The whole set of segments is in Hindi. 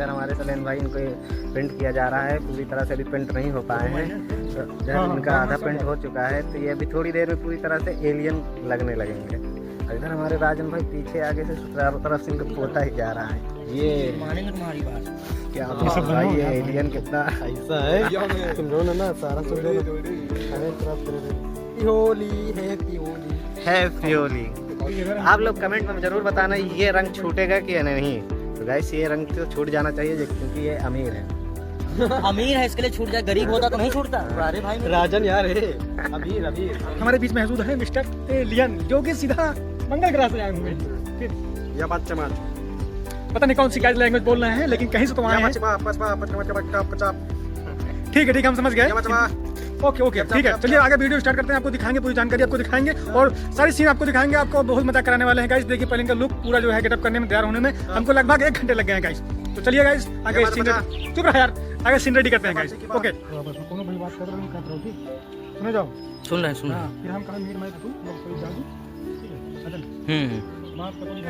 इधर हमारे सलेन भाई इनको पेंट किया जा रहा है, पूरी तरह से अभी पेंट नहीं हो पाए हैं। तो इनका आधा पेंट हो चुका है, तो ये अभी थोड़ी देर में पूरी तरह से एलियन लगने लगेंगे। और इधर हमारे राजन भाई पीछे आगे से चारों तरफ से इनको पोता ही जा रहा है। ये मानेंगे तुम्हारी बात क्या भाई, ये एलियन कितना ऐसा है, तुम लोगों ने ना सारा सुन लो। हैप्पी होली। आप लोग कमेंट में जरूर बताना ये रंग छूटेगा कि नहीं। तो गाइस ये रंग तो छूट जाना चाहिए क्योंकि ये अमीर है। अमीर है इसके लिए छूट जाए, गरीब होता तो नहीं छूटता। अरे भाई राजन यार है अमीर अमीर। हमारे बीच महसूद है मिस्टर एलियन, जो कि सीधा मंगल ग्रह से आए हुए हैं। या बात चमाच पता नहीं कौन सी गाइड लैंग्वेज बोल रहे हैं, लेकिन कहीं से तो आए हैं। ठीक है हम समझ गए। ओके ठीक है, चलिए आगे वीडियो स्टार्ट करते हैं। आपको दिखाएंगे पूरी जानकारी, आपको दिखाएंगे और सारी सीन आपको दिखाएंगे। आपको बहुत मजा कराने वाले हैं गाइस। देखिए पहले इनका लुक पूरा जो है गेटअप करने में, तैयार होने में हमको लगभग 1 घंटे लग गए हैं गाइस। तो चलिए गाइस आगे सीन, चुप रहा यार, आगे सीन रेडी करते हैं गाइस। ओके कोनो भाई बात कर रहे हैं, सुने जाओ। सुन रहे हैं फिर हम करेंगे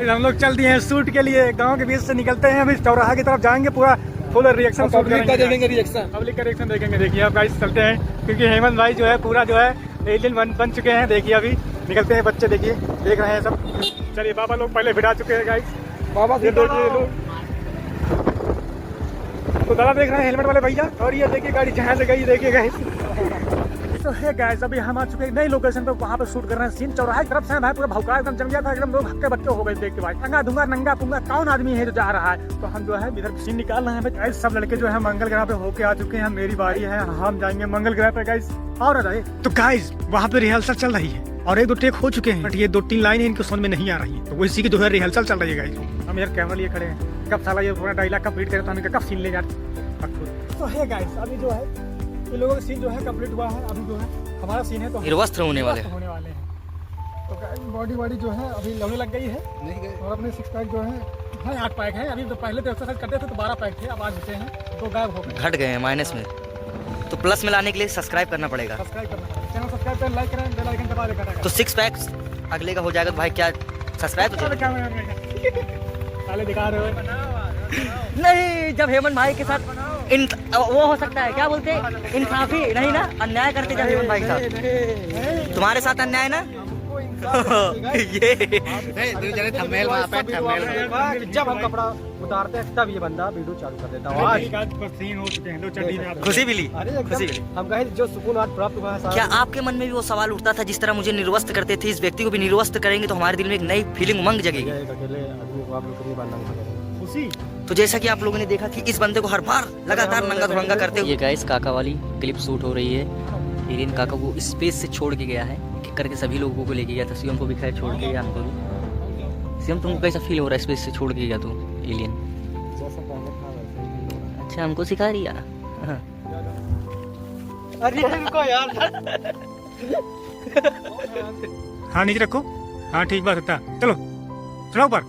हम लोग चल दिए हैं शूट के लिए। गांव के बीच से निकलते हैं, अभी चौराहा की तरफ जाएंगे। पूरा फुल रिएक्शन पब्लिक का देखेंगे, पब्लिक का रिएक्शन देखेंगे। देखिए अब गाइस चलते हैं, क्योंकि हेमंत भाई जो है पूरा जो है एलियन बन चुके हैं। देखिए अभी निकलते हैं, बच्चे देखिए देख रहे हैं सब। चलिए बाबा लोग पहले भिड़ा चुके हैं गाइस। बाबा ये देखिए लोग, तो दादा देख रहे हैं हेलमेट वाले भैया। और ये देखिए गाड़ी जहाँ से गई देखिए गाइस। तो है गाइस अभी हम आ चुके हैं नई लोकेशन पे, वहाँ पे शूट कर रहे हैं सीन। चौराहे की तरफ से भाई पूरा भौका एकदम जम गया था, एकदम लोग हक्के बक्के हो गए देख के भाई। नंगा धुंगा नंगा पुंगा कौन आदमी है जो जा रहा है। तो हम जो है इधर सीन निकाल रहे हैं गाइस। सब लड़के जो है मंगल ग्रह पे होके आ चुके हैं। मेरी बारी है, हम जाएंगे मंगल ग्रह पे गाइस। और आ जाए तो गाइस वहाँ पे रिहर्सल चल रही है और 1-2 टेक हो चुके हैं, बट ये 2-3 लाइनें इनको समझ में नहीं आ रही है। तो वो इसी की जो है रिहर्सल चल रही है गाइस। हम यार कैमरा लिए खड़े हैं, कब साला ये पूरा डायलॉग कंप्लीट करें तो हम कब सीन ले जाते। तो है गाइस अभी जो है इन लोगों का सीन जो है कंप्लीट हुआ है। अभी जो है हमारा सीन है तो निर्वस्त्र होने वाले हैं। तो बॉडी जो है अभी लगने लग गई है। और अपने 6 पैक जो है 8 पैक है। अभी तो पहले तो एक्सरसाइज करते थे तो 12 पैक थे, अब आज बचे हैं तो गायब हो गए, घट गए हैं माइनस में। तो प्लस में लाने के लिए सब्सक्राइब करना पड़ेगा। सब्सक्राइब करना, चैनल सब्सक्राइब करें, लाइक करें, बेल आइकन दबा दें। तो 6 पैक्स अगले का हो जाएगा तो भाई क्या सब्सक्राइब तो पहले दिखा रहे हो नहीं। जब हेमंत भाई के साथ वो हो सकता है, क्या बोलते हैं, इंसाफी नहीं ना, अन्याय करते जब हेमंत भाई के साथ। तुम्हारे साथ अन्याय ना ये जब हम कपड़ा उतारते हैं तब ये बंदा वीडियो चालू कर देता है। खुशी मिली, खुशी मिली। हम कहे जो सुकून आज प्राप्त हुआ है। क्या आपके मन में भी वो सवाल उठता था, जिस तरह मुझे निर्वस्त्र करते थे, इस व्यक्ति को भी निर्वस्त्र करेंगे तो हमारे दिल में एक नई फीलिंग उमंग जगेगी। अकेले आदमी को आप लोग नहीं बनना खुशी। तो जैसा कि आप लोगों ने देखा कि इस बंदे को हर बार लगातार नंगा धुरंगा करते हुए, ये गाइस काका वाली क्लिप शूट हो रही है। एलियन काका को स्पेस से छोड़ के गया है, किक करके सभी लोगों को लेके गया था। सीएम को भी खैर छोड़ के गया, हमको भी। सीएम तुमको कैसा फील हो रहा है स्पेस से छोड़ के गया तो एलियन? अच्छा हमको सिखा रही है। अरे इनको यार हाँ नीचे रखो, हाँ ठीक बात होता। चलो चलो ऊपर,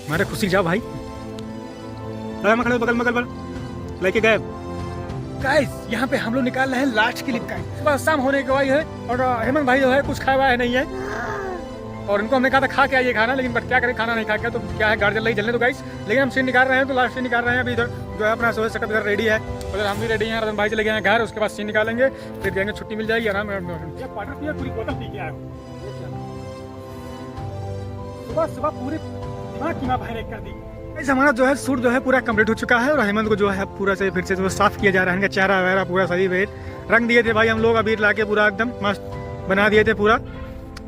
हमारे खुशी जाओ भाई। खड़े बगल मगल लेके गए गाइस। यहाँ पे हम लोग निकाल रहे हैं लास्ट क्लिप का। सुबह शाम होने के बाद है और हेमंत भाई जो है कुछ खाया है नहीं है। और इनको हमने कहा था खा के आइए खाना, लेकिन बट क्या करें, खाना नहीं खा के तो क्या है, गाड़ी जल रही जलने तो गाइस। लेकिन हम सीन निकाल रहे हैं, तो लास्ट सीन निकाल रहे हैं। अभी इधर जो है अपना सोच सकते इधर रेडी है, उधर हम भी रेडी हैं। रतन भाई चले गए हैं घर, उसके बाद सीन निकालेंगे, फिर जाएंगे, छुट्टी मिल जाएगी आराम। पूरी बोतल पी के आए सुबह पूरी दिमाग की बाहर कर दी। हमारा जो है सूट जो है पूरा कंप्लीट हो चुका है और हेमंत को जो है पूरा से फिर से जो साफ किया जा रहा है। इनका चेहरा वगैरह पूरा सही वेट रंग दिए थे भाई हम लोग, अबीर लाके पूरा एकदम मस्त बना दिए थे पूरा।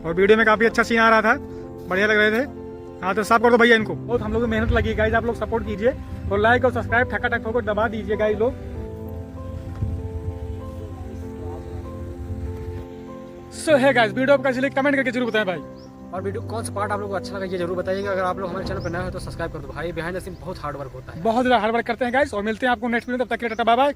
और वीडियो में काफी अच्छा सीन आ रहा था, बढ़िया लग रहे थे। हाँ तो सब कर दो भैया इनको, बहुत हम लोग को मेहनत लगी गाइस। आप लोग सपोर्ट कीजिए और लाइक और सब्सक्राइब ठका ठक दबा दीजिए गाइस लोग। सो है गाइस वीडियो आपका इसलिए कमेंट करके जरूर बताएं भाई। और वीडियो कौन सा पार्ट आप लोगों को अच्छा लगा ये जरूर बताइएगा। अगर आप लोग हमारे चैनल पर नए हो तो सब्सक्राइब कर दो भाई। बिहाइंड द सीन बहुत हार्ड वर्क होता है, बहुत ज्यादा हार्ड वर्क करते हैं गाइस। और मिलते हैं आपको नेक्स्ट वीडियो, तब तक के लिए टाटा बाय बाय।